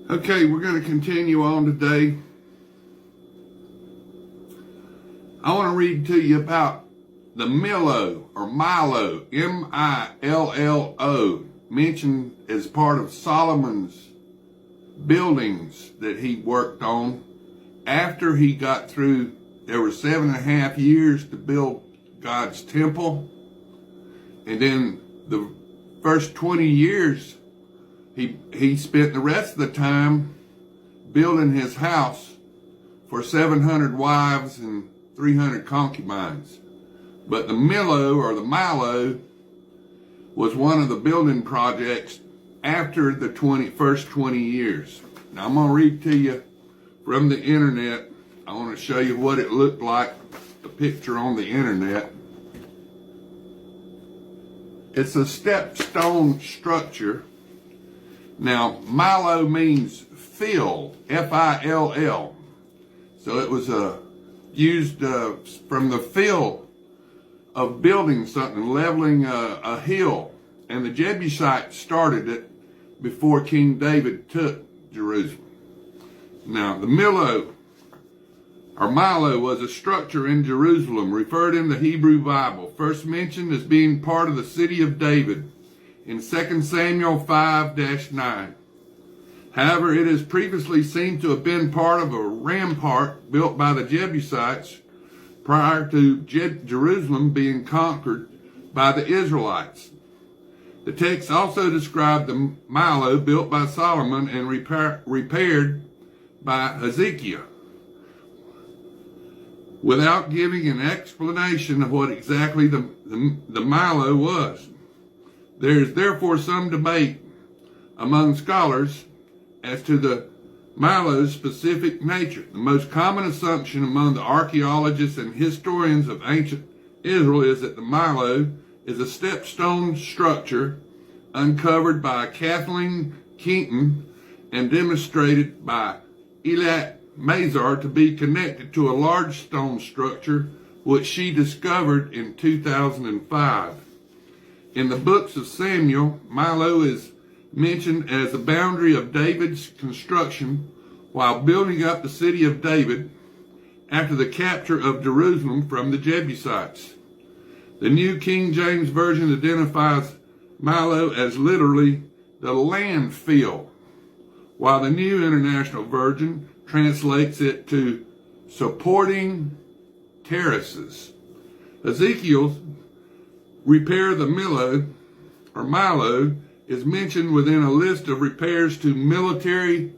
Okay, we're going to continue on today. I want to read to you about the Millo, or Milo, M-I-L-L-O, mentioned as part of Solomon's buildings that he worked on after he got through. There were 7.5 years to build God's temple, and then the first 20 years he spent the rest of the time building his house for 700 wives and 300 concubines. But the Millo, or the Milo, was one of the building projects after the first 20 years. Now I'm going to read to you from the internet. I want to show you what it looked like, the picture on the internet. It's a stepstone structure. Now, Milo means fill, F-I-L-L. So it was used from the fill of building something, leveling a hill. And the Jebusites started it before King David took Jerusalem. Now, the Millo, or Milo, was a structure in Jerusalem referred in the Hebrew Bible, first mentioned as being part of the city of David in 2 Samuel 5-9. However, it is previously seen to have been part of a rampart built by the Jebusites prior to Jerusalem being conquered by the Israelites. The text also described the Milo built by Solomon and repaired by Hezekiah, without giving an explanation of what exactly the Milo was. There is therefore some debate among scholars as to the Milo's specific nature. The most common assumption among the archaeologists and historians of ancient Israel is that the Milo is a stepstone structure uncovered by Kathleen Kenton and demonstrated by Eilat Mazar to be connected to a large stone structure which she discovered in 2005. In the books of Samuel, Milo is mentioned as the boundary of David's construction while building up the city of David after the capture of Jerusalem from the Jebusites. The New King James Version identifies Milo as literally the land fill, while the New International Version translates it to supporting terraces. Ezekiel's repair of the Millo, or Milo, is mentioned within a list of repairs to military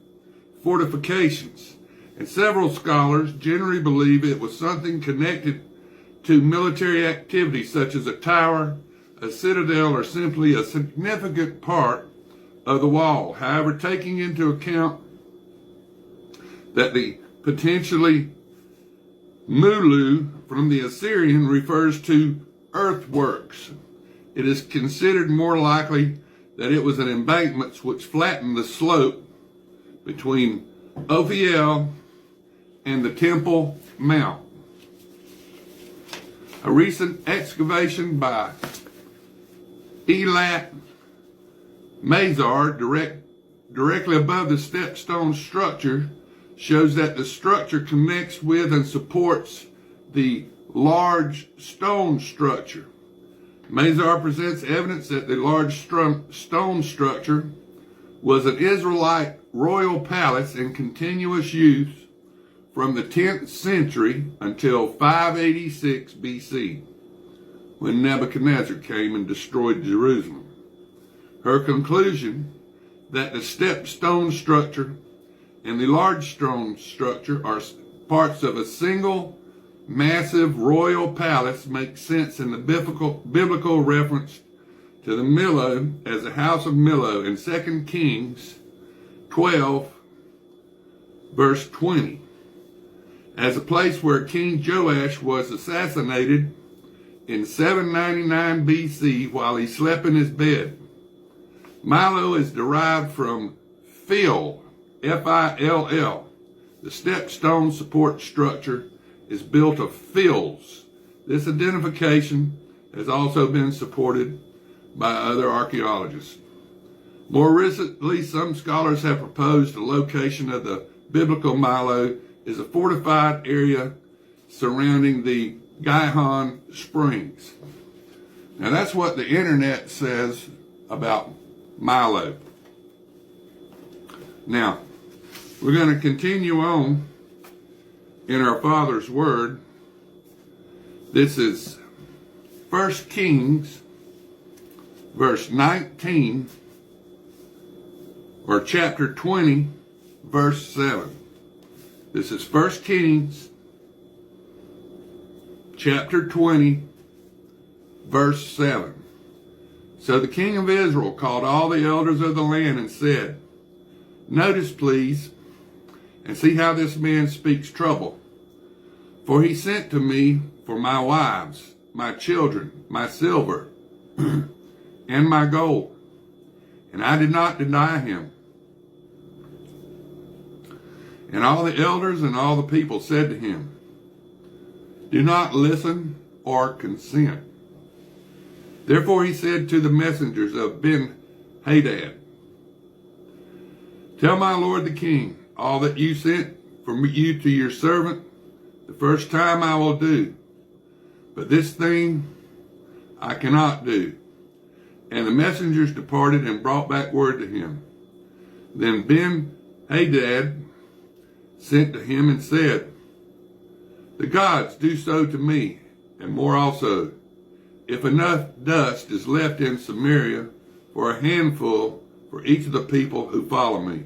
fortifications, and several scholars generally believe it was something connected to military activity such as a tower, a citadel, or simply a significant part of the wall. However, taking into account that the potentially Mulu from the Assyrian refers to earthworks, it is considered more likely that it was an embankment which flattened the slope between Ophel and the Temple Mount. A recent excavation by Eilat Mazar directly above the stepstone structure shows that the structure connects with and supports the large stone structure. Mazar presents evidence that the large stone structure was an Israelite royal palace in continuous use from the 10th century until 586 BC, when Nebuchadnezzar came and destroyed Jerusalem. Her conclusion that the stepstone structure and the large stone structure are parts of a single massive royal palace makes sense in the biblical reference to the Millo as the house of Millo in 2 Kings 12, verse 20, as a place where King Joash was assassinated in 799 BC while he slept in his bed. Milo is derived from fill, F-I-L-L. The stepstone support structure is built of fills. This identification has also been supported by other archaeologists. More recently, some scholars have proposed the location of the biblical Milo is a fortified area surrounding the Gihon Springs. Now that's what the internet says about Milo. Now, we're going to continue on in our Father's Word. This is 1 Kings, verse 19, or chapter 20, verse 7. This is 1 Kings, chapter 20, verse 7. So the king of Israel called all the elders of the land and said, "Notice, please, and see how this man speaks trouble. For he sent to me for my wives, my children, my silver, and my gold, and I did not deny him." And all the elders and all the people said to him, "Do not listen or consent." Therefore he said to the messengers of Ben-Hadad, "Tell my lord the king, all that you sent from you to your servant, the first time I will do, but this thing I cannot do." And the messengers departed and brought back word to him. Then Ben-Hadad sent to him and said, "The gods do so to me, and more also, if enough dust is left in Samaria for a handful for each of the people who follow me."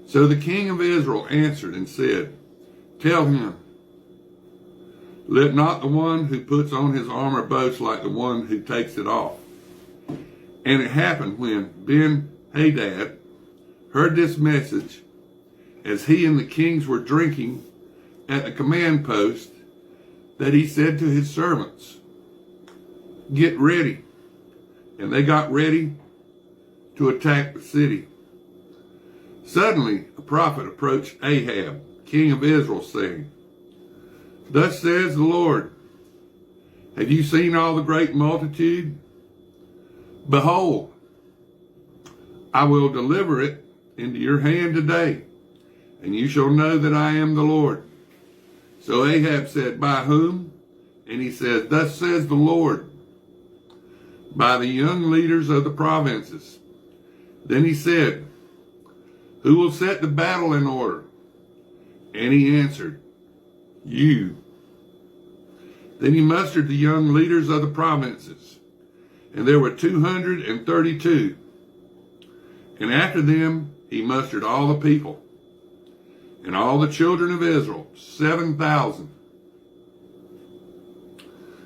So the king of Israel answered and said, "Tell him, let not the one who puts on his armor boast like the one who takes it off." And it happened when Ben-Hadad heard this message, as he and the kings were drinking at the command post, that he said to his servants, "Get ready." And they got ready to attack the city. Suddenly a prophet approached Ahab, king of Israel, saying, "Thus says the Lord, have you seen all the great multitude? Behold, I will deliver it into your hand today, and you shall know that I am the Lord." So Ahab said, "By whom?" And he said, "Thus says the Lord, by the young leaders of the provinces." Then he said, "Who will set the battle in order?" And he answered, "You." Then he mustered the young leaders of the provinces, and there were 232. And after them he mustered all the people, and all the children of Israel, 7,000.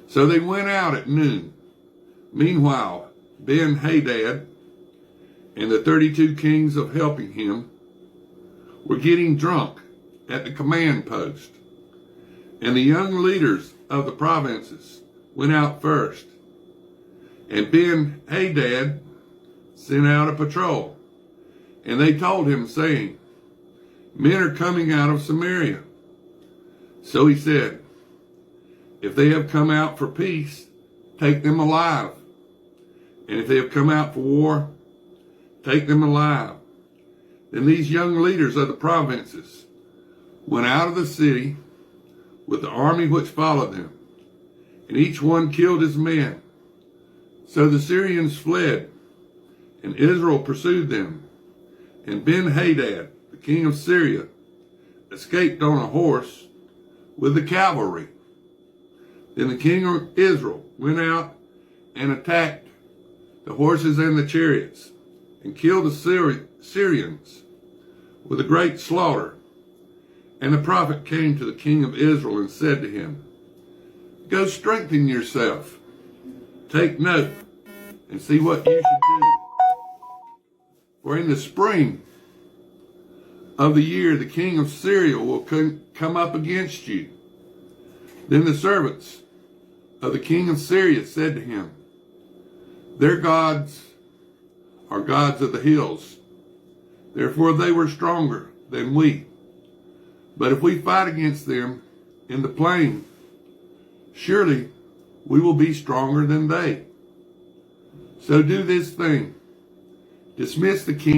So they went out at noon. Meanwhile, Ben-Hadad and the 32 kings of helping him were getting drunk at the command post. And the young leaders of the provinces went out first. And Ben-Hadad sent out a patrol. And they told him, saying, "Men are coming out of Samaria." So he said, "If they have come out for peace, take them alive. And if they have come out for war, take them alive." Then these young leaders of the provinces went out of the city with the army which followed them, and each one killed his men. So the Syrians fled, and Israel pursued them. And Ben-Hadad, the king of Syria, escaped on a horse with the cavalry. Then the king of Israel went out and attacked the horses and the chariots, and killed the Syrians with a great slaughter. And the prophet came to the king of Israel and said to him, "Go strengthen yourself. Take note and see what you should do. For in the spring of the year, the king of Syria will come up against you." Then the servants of the king of Syria said to him, "Their gods are gods of the hills. Therefore they were stronger than we. But if we fight against them in the plain, surely we will be stronger than they. So do this thing. dismissed the king